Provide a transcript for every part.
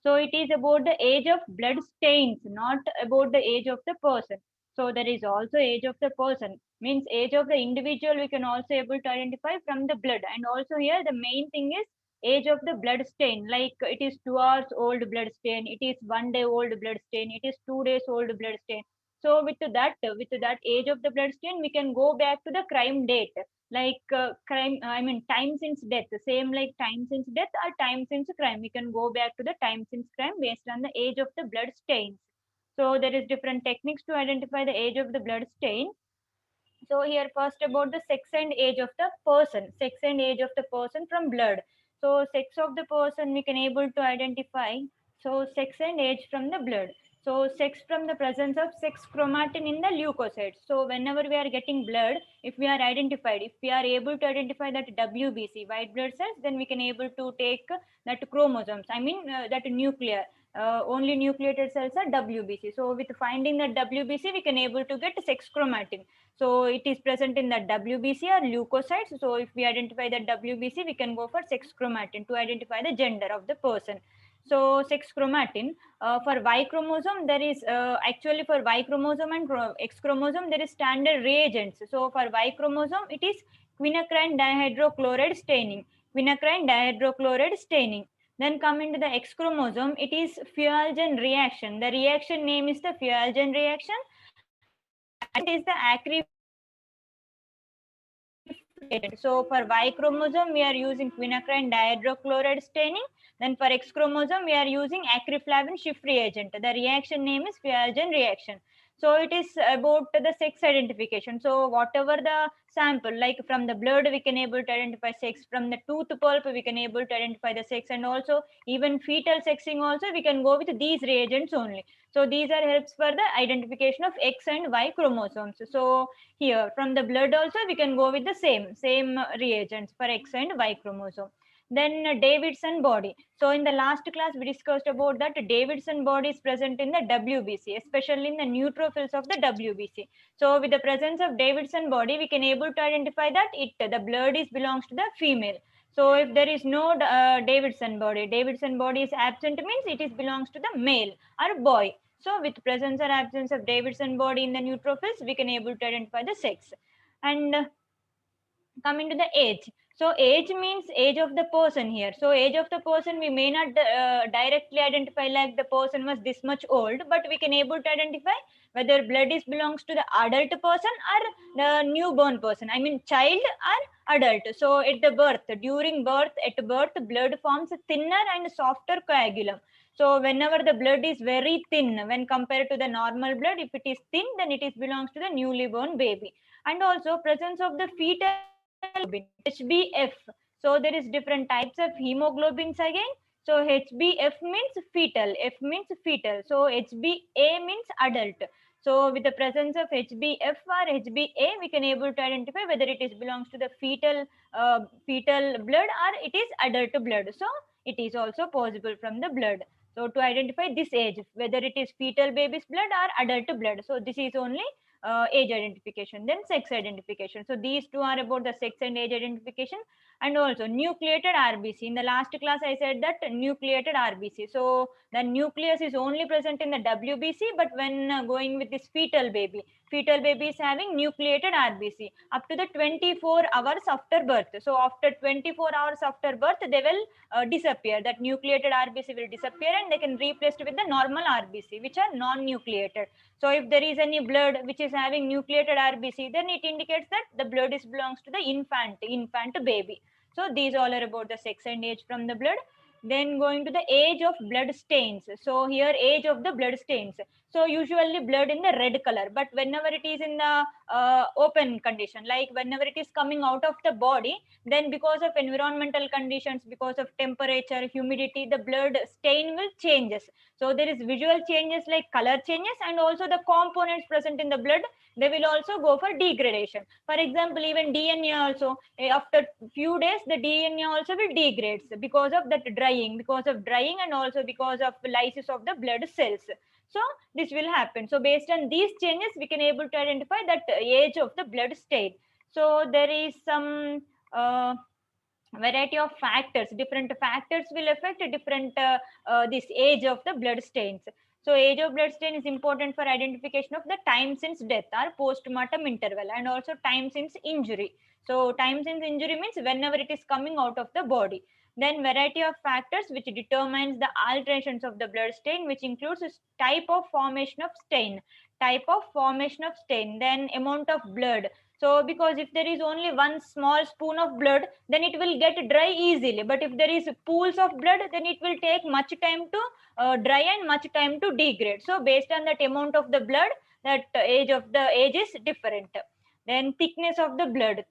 So it is about the age of blood stains, not about the age of the person. So there is also age of the person, means age of the individual we can also able to identify from the blood. And also here the main thing is age of the blood stain, like it is 2 hours old blood stain, it is 1 day old blood stain, it is 2 days old blood stain. So with that age of the blood stain, we can go back to the crime date, like crime, I mean time since death, same like time since death or time since crime, we can go back to the time since crime based on the age of the blood stains. So there is different techniques to identify the age of the blood stain. So here first about the sex and age of the person, sex and age of the person from blood. So sex of the person we can able to identify. So sex and age from the blood. So sex from the presence of sex chromatin in the leukocytes. So whenever we are getting blood, if we are identified, if we are able to identify that WBC, white blood cells, then we can able to take that chromosomes. I mean that nuclear. Only nucleated cells are WBC. So with finding that WBC, we can able to get sex chromatin. So it is present in the WBC or leukocytes. So if we identify the WBC, we can go for sex chromatin to identify the gender of the person. So sex chromatin, for Y chromosome, there is actually for Y chromosome and X chromosome, there is standard reagents. So for Y chromosome, it is quinacrine dihydrochloride staining. Quinacrine dihydrochloride staining. Then coming to the X chromosome, it is Fuelgen reaction. The reaction name is the Fuelgen reaction, and it is the reagent. So for Y chromosome, we are using quinacrine dihydrochloride staining. Then for X chromosome, we are using acriflavin Schiff reagent. The reaction name is Fuelgen reaction. So it is about the sex identification. So whatever the sample, like from the blood, we can able to identify sex. From the tooth pulp, we can able to identify the sex. And also even fetal sexing also, we can go with these reagents only. So these are helps for the identification of X and Y chromosomes. So here from the blood also we can go with the same reagents for X and Y chromosome. Then Davidson body. So in the last class we discussed about that Davidson body is present in the WBC, especially in the neutrophils of the WBC. So with the presence of Davidson body, we can able to identify that the blood is belongs to the female. So if there is no Davidson body is absent, means it is belongs to the male or boy. So with presence or absence of Davidson body in the neutrophils, we can able to identify the sex. And coming to the age. So age means age of the person here. So age of the person, we may not directly identify like the person was this much old, but we can able to identify whether blood is belongs to the adult person or the newborn person. I mean child or adult. So at the birth, during birth, at birth, blood forms a thinner and softer coagulum. So whenever the blood is very thin when compared to the normal blood, if it is thin, then it is belongs to the newly born baby. And also presence of the fetal hemoglobin, HbF. So there is different types of hemoglobins again. So HbF means fetal, F means fetal. So HbA means adult. So with the presence of HbF or HbA, we can able to identify whether it is belongs to the fetal blood or it is adult blood. So it is also possible from the blood. So to identify this age, whether it is fetal baby's blood or adult blood. So this is only age identification. Then sex identification. So these two are about the sex and age identification. And also nucleated RBC. In the last class I said that nucleated RBC. So the nucleus is only present in the WBC, but when going with this fetal baby is having nucleated RBC up to the 24 hours after birth. So after 24 hours after birth, they will disappear. That nucleated RBC will disappear and they can replace it with the normal RBC, which are non-nucleated. So if there is any blood which is having nucleated RBC, then it indicates that the blood is belongs to the infant baby. So these all are about the sex and age from the blood. Then going to the age of blood stains. So here age of the blood stains. So usually blood in the red color, but whenever it is in the open condition, like whenever it is coming out of the body, then because of environmental conditions, because of temperature, humidity, the blood stain will changes. So there is visual changes like color changes, and also the components present in the blood, they will also go for degradation. For example, even DNA also, after few days, the DNA also will degrades because of that drying, and also because of lysis of the blood cells. So this will happen. So based on these changes, we can able to identify that age of the blood stain. So there is some variety of factors, different factors will affect different this age of the blood stains. So age of blood stain is important for identification of the time since death or post-mortem interval, and also time since injury. So time since injury means whenever it is coming out of the body. Then variety of factors which determines the alterations of the blood stain, which includes type of formation of stain, then amount of blood. So because if there is only one small spoon of blood, then it will get dry easily. But if there is pools of blood, then it will take much time to dry and much time to degrade. So based on that amount of the blood, that age is different. Then thickness of the blood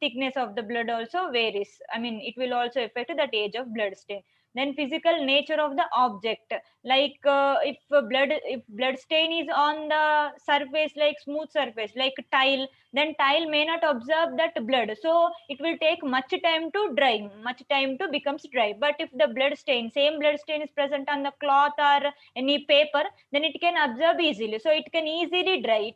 also varies. I mean, it will also affect that age of blood stain. Then physical nature of the object, like if blood stain is on the surface, like smooth surface like tile, then tile may not absorb that blood, so it will take much time to dry, much time to becomes dry. But if the same blood stain is present on the cloth or any paper, then it can absorb easily, so it can easily dry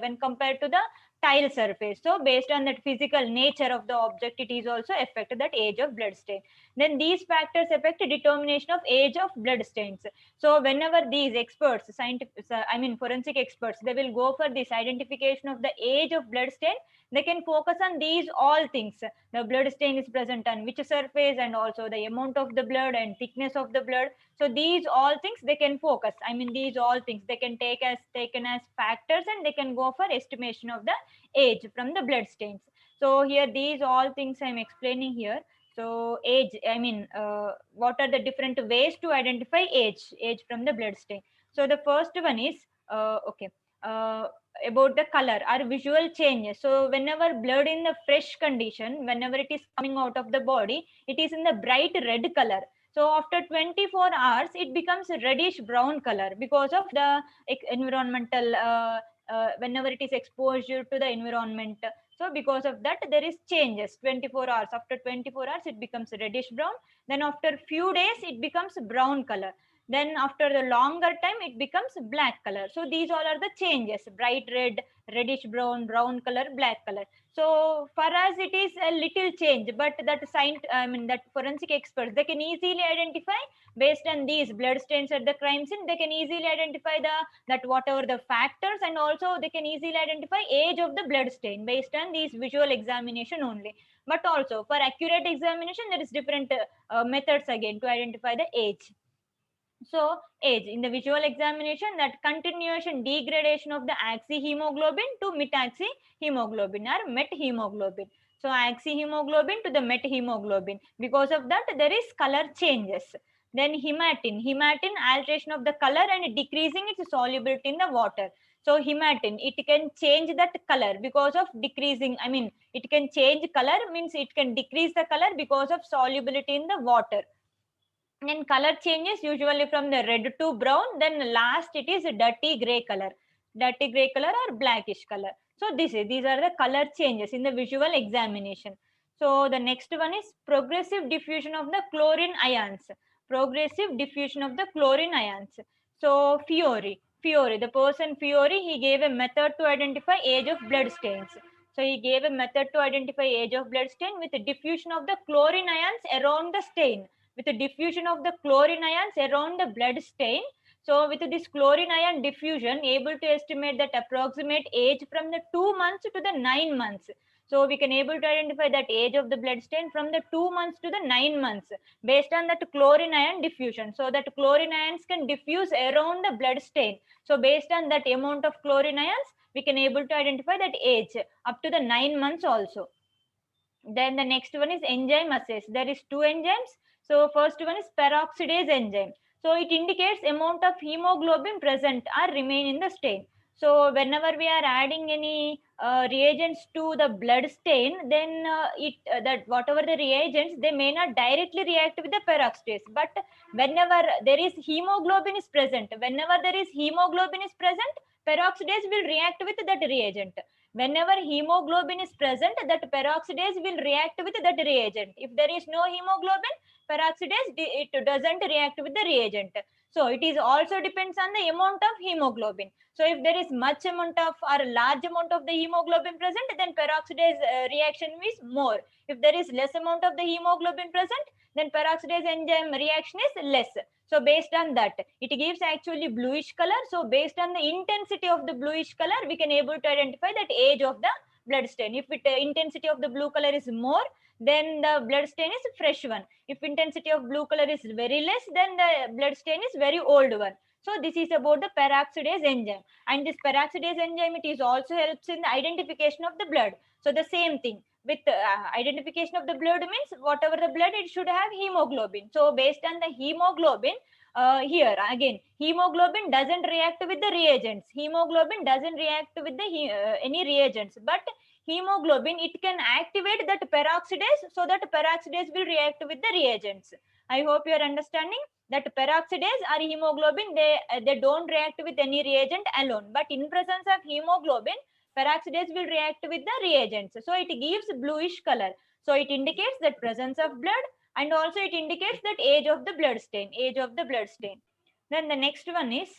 when compared to the tile surface. So based on that physical nature of the object, it is also affect that age of blood stain. Then these factors affect determination of age of blood stains. So whenever these experts, forensic experts, they will go for this identification of the age of blood stain, they can focus on these all things. The blood stain is present on which surface, and also the amount of the blood and thickness of the blood. So these all things they can focus. I mean, these all things they can taken as factors, and they can go for estimation of the age from the blood stains. So here these all things I'm explaining here. So age, what are the different ways to identify age from the blood stain? So the first one is about the color or visual changes. So whenever blood in the fresh condition, whenever it is coming out of the body, it is in the bright red color. So after 24 hours, it becomes a reddish brown color because of the environmental, whenever it is exposure to the environment. So because of that, there is changes. 24 hours, after 24 hours, it becomes reddish brown. Then after few days, it becomes brown color. Then after the longer time, it becomes black color. So these all are the changes: bright red, reddish brown, brown color, black color. So for us, it is a little change, but that forensic experts, they can easily identify based on these blood stains at the crime scene. They can easily identify that whatever the factors, and also they can easily identify age of the blood stain based on these visual examination only. But also for accurate examination, there is different methods again to identify the age. So age in the visual examination, that continuation degradation of the oxyhemoglobin to metaxyhemoglobin or methemoglobin. So oxyhemoglobin to the methemoglobin. Because of that, there is color changes. Then hematin alteration of the color and decreasing its solubility in the water. So hematin, it can change that color because of decreasing. I mean, it can change color means it can decrease the color because of solubility in the water. Then color changes usually from the red to brown. Then last it is dirty gray color or blackish color. So these are the color changes in the visual examination. So the next one is progressive diffusion of the chlorine ions. So Fiore, the person Fiore, he gave a method to identify age of blood stains. So he gave a method to identify age of blood stain with the diffusion of the chlorine ions around the stain. With the diffusion of the chlorine ions around the blood stain. So with this chlorine ion diffusion, able to estimate that approximate age from the 2 months to the 9 months. So we can able to identify that age of the blood stain from the 2 months to the 9 months based on that chlorine ion diffusion. So that chlorine ions can diffuse around the blood stain. So based on that amount of chlorine ions, we can able to identify that age up to the 9 months also. Then the next one is enzyme assist. There is 2 enzymes. So first one is peroxidase enzyme. So it indicates amount of hemoglobin present or remain in the stain. So whenever we are adding any reagents to the blood stain, then that whatever the reagents, they may not directly react with the peroxidase. But whenever there is hemoglobin is present, peroxidase will react with that reagent. Whenever hemoglobin is present, that peroxidase will react with that reagent. If there is no hemoglobin, peroxidase, it doesn't react with the reagent. So it is also depends on the amount of hemoglobin. So if there is much amount of or large amount of the hemoglobin present, then peroxidase reaction is more. If there is less amount of the hemoglobin present, then peroxidase enzyme reaction is less. So based on that, it gives actually bluish color. So based on the intensity of the bluish color, we can able to identify that age of the blood stain. If it intensity of the blue color is more, then the blood stain is fresh one. If intensity of blue color is very less, then the blood stain is very old one. So this is about the peroxidase enzyme. And this peroxidase enzyme, it is also helps in the identification of the blood. So the same thing with identification of the blood means whatever the blood, it should have hemoglobin. So based on the hemoglobin, here again, hemoglobin doesn't react with the reagents. Hemoglobin doesn't react with the any reagents, but hemoglobin, it can activate that peroxidase, so that peroxidase will react with the reagents. I hope you are understanding that peroxidase or hemoglobin, they don't react with any reagent alone, but in presence of hemoglobin, peroxidase will react with the reagents. So it gives bluish color. So it indicates that presence of blood, and also it indicates that age of the blood stain, age of the blood stain. Then the next one is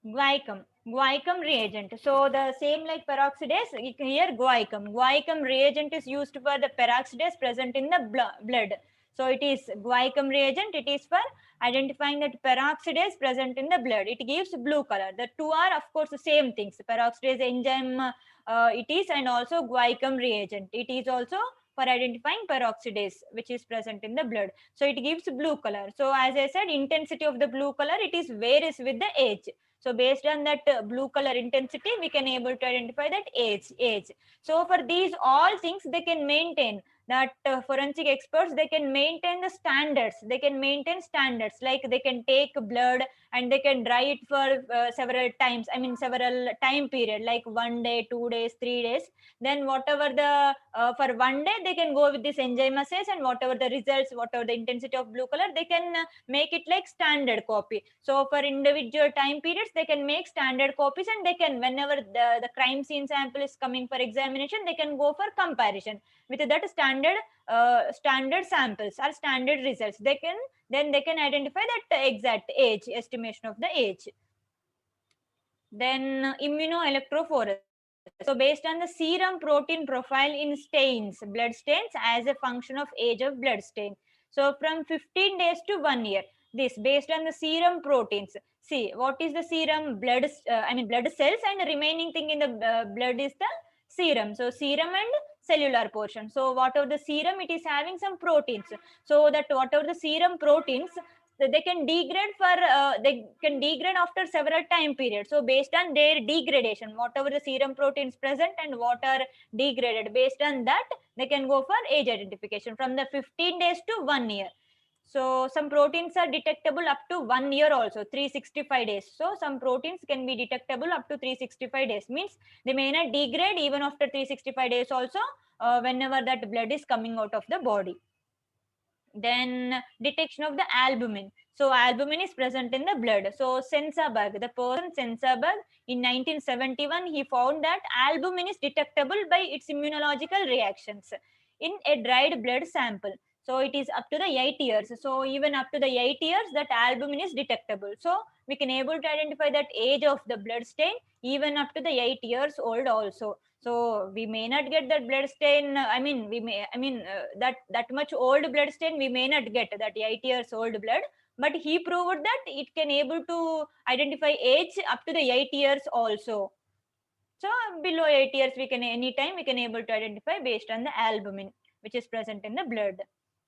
guaiacum reagent. So the same like peroxidase, here guaiacum reagent is used for the peroxidase present in the blood. So it is guaiacum reagent, it is for identifying that peroxidase present in the blood. It gives blue color. The two are of course the same things, peroxidase enzyme it is, and also guaiacum reagent, it is also for identifying peroxidase which is present in the blood. So it gives blue color. So as I said, intensity of the blue color, it is varies with the age. So based on that blue color intensity, we can able to identify that age. So for these all things, they can maintain that forensic experts, they can maintain the standards. They can maintain standards, like they can take blood and they can dry it for several times. I mean several time period, like 1 day, 2 days, 3 days. Then whatever the for 1 day, they can go with this enzyme assays, and whatever the results, whatever the intensity of blue color, they can make it like standard copy. So for individual time periods, they can make standard copies, and they can, whenever the crime scene sample is coming for examination, they can go for comparison with that standard samples or standard results. They can identify that exact age, estimation of the age. Then Immuno Electrophoresis. So based on the serum protein profile in stains, blood stains, as a function of age of blood stain. So from 15 days to 1 year, this based on the serum proteins. See, what is the serum? Blood, blood cells, and the remaining thing in the blood is the serum. So serum and cellular portion. So whatever the serum, it is having some proteins. So that whatever the serum proteins, they can degrade after several time periods. So based on their degradation, whatever the serum proteins present and what are degraded, based on that, they can go for age identification from the 15 days to 1 year. So some proteins are detectable up to 1 year also, 365 days. So some proteins can be detectable up to 365 days. Means they may not degrade even after 365 days also, whenever that blood is coming out of the body. Then detection of the albumin. So albumin is present in the blood. So Sensaberg, the person Sensaberg, in 1971, he found that albumin is detectable by its immunological reactions in a dried blood sample. So it is up to the 8 years. So even up to the 8 years, that albumin is detectable. So we can able to identify that age of the blood stain even up to the 8 years old also. So we may not get that blood stain. That much old blood stain we may not get, that 8 years old blood. But he proved that it can able to identify age up to the 8 years also. So below 8 years, we can anytime we can able to identify based on the albumin which is present in the blood,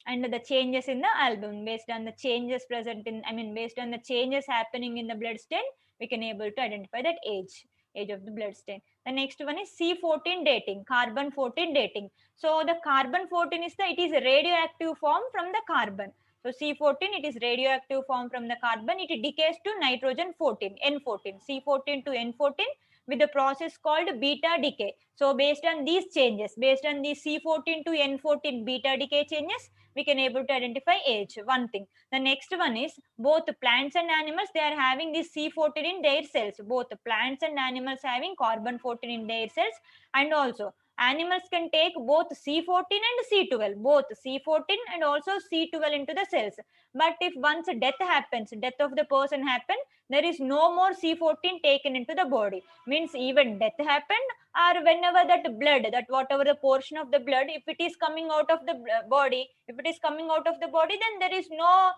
and the changes in the albumin based on the changes present in, based on the changes happening in the blood stain, we can able to identify that age of the blood stain. The next one is C14 dating, carbon 14 dating. So the carbon 14 is it is a radioactive form from the carbon. So C14, it is radioactive form from the carbon. It decays to nitrogen 14, N14, C14 to N14 with the process called beta decay. So based on these changes, based on the C14 to N14 beta decay changes, we can able to identify age, one thing. The next one is both plants and animals, they are having this C14 in their cells. Both plants and animals having carbon 14 in their cells, and also Animals can take both C14 and C12, both C14 and also C12 into the cells. But if once death happens, death of the person happen, there is no more C14 taken into the body. Means even death happened, or whenever that blood, that whatever the portion of the blood, if it is coming out of the body, if it is coming out of the body, then there is no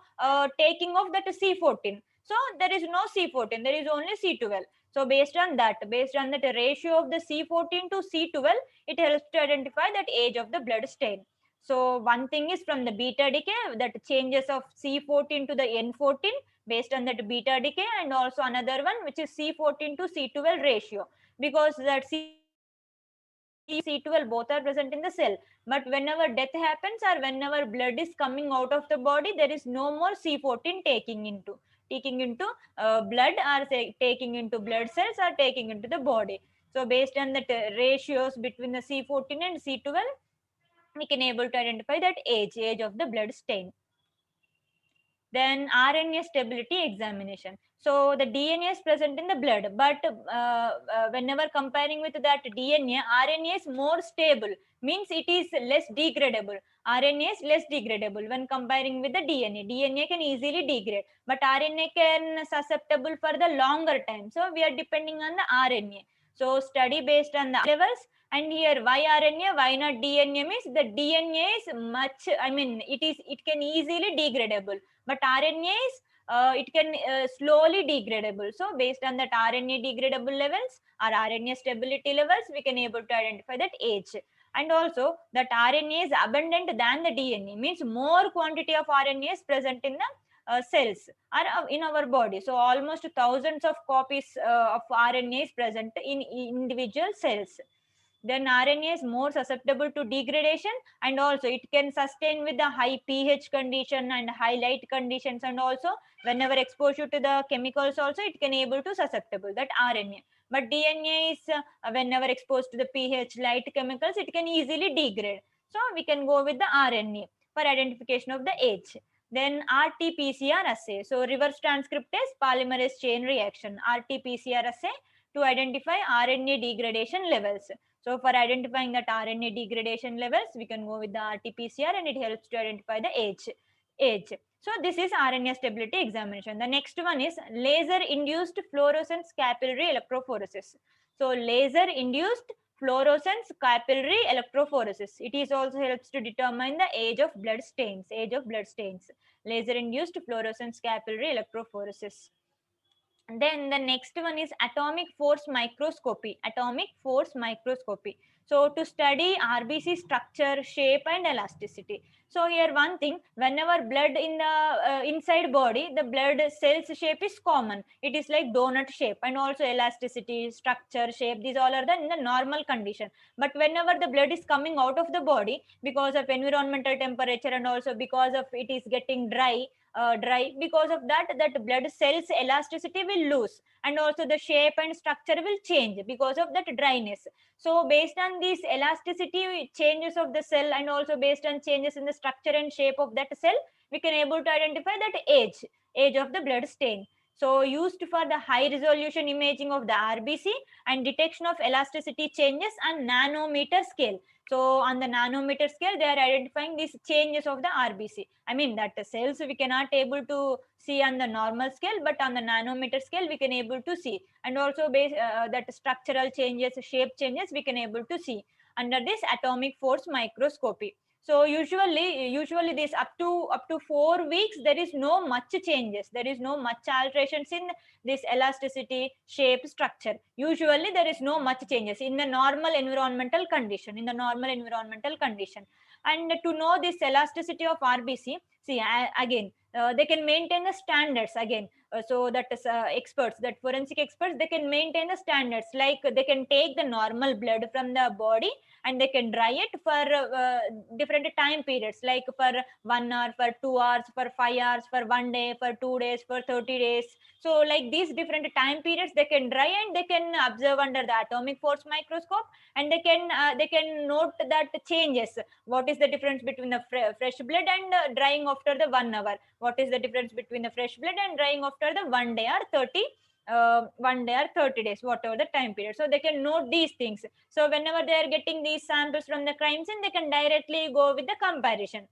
taking of that C14. So there is no C14, there is only C12. So based on that ratio of the C14 to C12, it helps to identify that age of the blood stain. So one thing is from the beta decay, that changes of C14 to the N14 based on that beta decay, and also another one which is C14 to C12 ratio, because that C12 both are present in the cell. But whenever death happens or whenever blood is coming out of the body, there is no more C14 taking into blood, or say, taking into blood cells, or taking into the body. So based on the ratios between the C14 and C12, we can able to identify that age of the blood stain. Then RNA stability examination. So the DNA is present in the blood, but whenever comparing with that DNA, RNA is more stable, means it is less degradable. RNA is less degradable when comparing with the DNA. DNA can easily degrade, but RNA can susceptible for the longer time. So we are depending on the RNA. So study based on the levels. And here, why RNA, why not DNA? Means the DNA is much, it can easily degradable, but RNA is it can slowly degradable. So based on that RNA degradable levels or RNA stability levels, we can able to identify that age. And also that RNA is abundant than the DNA, means more quantity of RNA is present in the cells or in our body. So almost thousands of copies of RNA is present in individual cells. Then RNA is more susceptible to degradation, and also it can sustain with the high pH condition and high light conditions, and also whenever exposure to the chemicals also it can able to susceptible, that RNA. But DNA is whenever exposed to the pH, light, chemicals, it can easily degrade. So we can go with the RNA for identification of the age. Then RT-PCR assay. So reverse transcriptase polymerase chain reaction, RT-PCR assay, to identify RNA degradation levels. So for identifying that RNA degradation levels, we can go with the RT-PCR, and it helps to identify the age. So this is RNA stability examination. The next one is laser-induced fluorescence capillary electrophoresis. So laser-induced fluorescence capillary electrophoresis. It is also helps to determine the age of blood stains. Laser-induced fluorescence capillary electrophoresis. And then the next one is atomic force microscopy. So to study RBC structure, shape, and elasticity. So here one thing, whenever blood in the inside body, the blood cells shape is common. It is like donut shape, and also elasticity, structure, shape, these all are in the normal condition. But whenever the blood is coming out of the body, because of environmental temperature and also because of it is getting dry, because of that blood cells elasticity will lose, and also the shape and structure will change because of that dryness. So based on these elasticity changes of the cell, and also based on changes in the structure and shape of that cell, we can able to identify that age of the blood stain. So used for the high resolution imaging of the RBC and detection of elasticity changes on nanometer scale. So on the nanometer scale, they are identifying these changes of the RBC. That the cells we cannot able to see on the normal scale, but on the nanometer scale we can able to see. And also that structural changes, shape changes, we can able to see under this atomic force microscopy. So usually this up to 4 weeks, there is no much changes. There is no much alterations in this elasticity, shape, structure. Usually there is no much changes in the normal environmental condition. And to know this elasticity of RBC, see again, they can maintain the standards again. So that is experts, that forensic experts, they can maintain the standards, like they can take the normal blood from the body and they can dry it for different time periods, like for 1 hour, for 2 hours, for 5 hours, for 1 day, for 2 days, for 30 days. So like these different time periods they can dry, and they can observe under the atomic force microscope, and they can note that changes. What is the difference between the fresh blood and drying after the 1 hour? What is the difference between the fresh blood and drying after the 1 day or 1 day or 30 days, whatever the time period. So they can note these things. So whenever they are getting these samples from the crime scene, they can directly go with the comparison.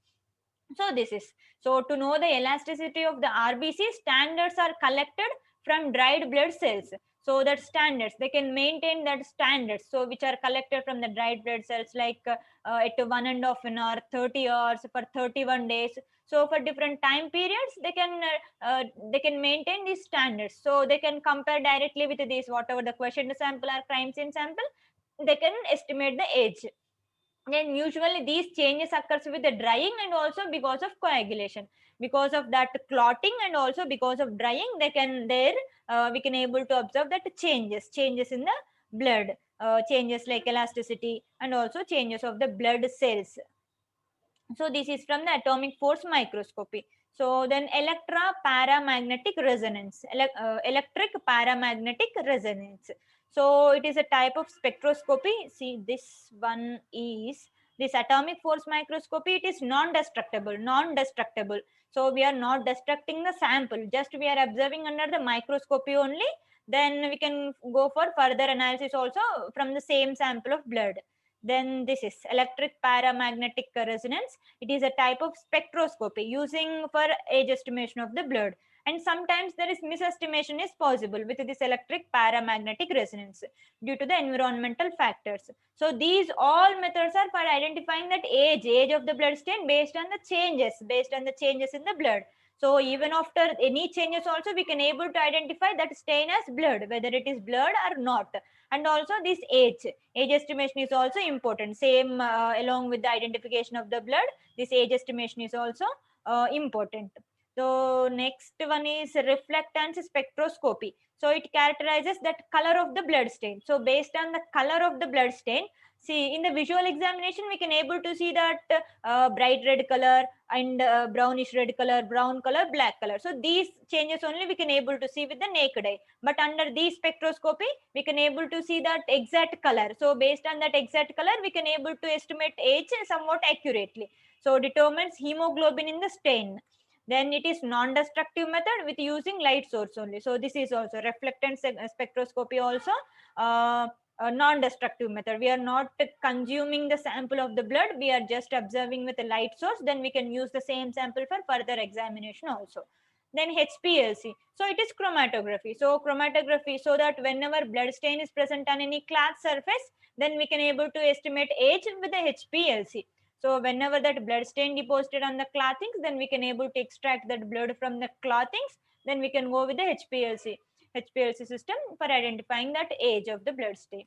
So this is, so to know the elasticity of the RBC, standards are collected from dried blood cells. So that standards, they can maintain that standards, so which are collected from the dried blood cells, like at 1.5 hour, 30 hours, for 31 days. So for different time periods, they can maintain these standards. So they can compare directly with these, whatever the question sample or crime scene sample, they can estimate the age. Then usually these changes occurs with the drying and also because of coagulation. Because of that clotting and also because of drying, they can we can able to observe that changes in the blood, changes like elasticity and also changes of the blood cells. So this is from the atomic force microscopy. So then paramagnetic resonance, electric paramagnetic resonance. So it is a type of spectroscopy. See, this one is this atomic force microscopy. It is non-destructible. So we are not destructing the sample, just we are observing under the microscopy only. Then we can go for further analysis also from the same sample of blood. Then this is electric paramagnetic resonance. It is a type of spectroscopy using for age estimation of the blood. And sometimes there is misestimation is possible with this electric paramagnetic resonance due to the environmental factors. So these all methods are for identifying that age of the blood stain based on the changes in the blood. So even after any changes also, we can able to identify that stain as blood, whether it is blood or not. And also this age estimation is also important. Same along with the identification of the blood, this age estimation is also important. So next one is reflectance spectroscopy. So it characterizes that color of the blood stain. So based on the color of the blood stain, see in the visual examination, we can able to see that bright red color and brownish red color, brown color, black color. So these changes only we can able to see with the naked eye. But under this spectroscopy, we can able to see that exact color. So based on that exact color, we can able to estimate age somewhat accurately. So determines hemoglobin in the stain. Then it is non-destructive method with using light source only. So this is also reflectance spectroscopy also a non-destructive method. We are not consuming the sample of the blood, we are just observing with a light source. Then we can use the same sample for further examination also. Then HPLC, so it is chromatography. So chromatography, so that whenever blood stain is present on any cloth surface, then we can able to estimate age with the HPLC. So whenever that blood stain deposited on the clothings, then we can able to extract that blood from the clothings. Then we can go with the HPLC system for identifying that age of the blood stain.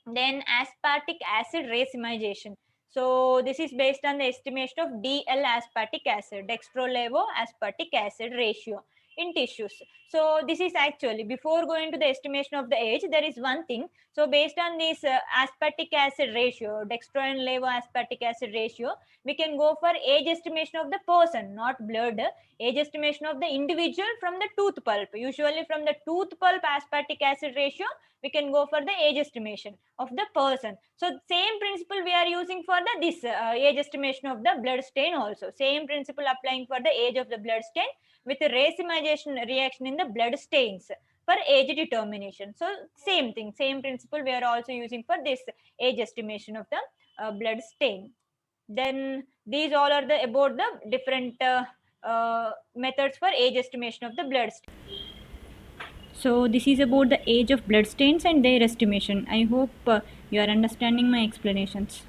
Then aspartic acid racemization. So this is based on the estimation of DL aspartic acid, dextrolevo aspartic acid ratio in tissues. So this is actually, before going to the estimation of the age, there is one thing. So based on this aspartic acid ratio, dextro and levo aspartic acid ratio, we can go for age estimation of the person, not blood, age estimation of the individual from the tooth pulp. Usually from the tooth pulp aspartic acid ratio, we can go for the age estimation of the person. So same principle we are using for the this age estimation of the blood stain also. Same principle applying for the age of the blood stain with a racemization reaction in the blood stains for age determination. So same thing, same principle we are also using for this age estimation of the blood stain. Then these all are the about the different methods for age estimation of the blood stain. So this is about the age of blood stains and their estimation. I hope you are understanding my explanations.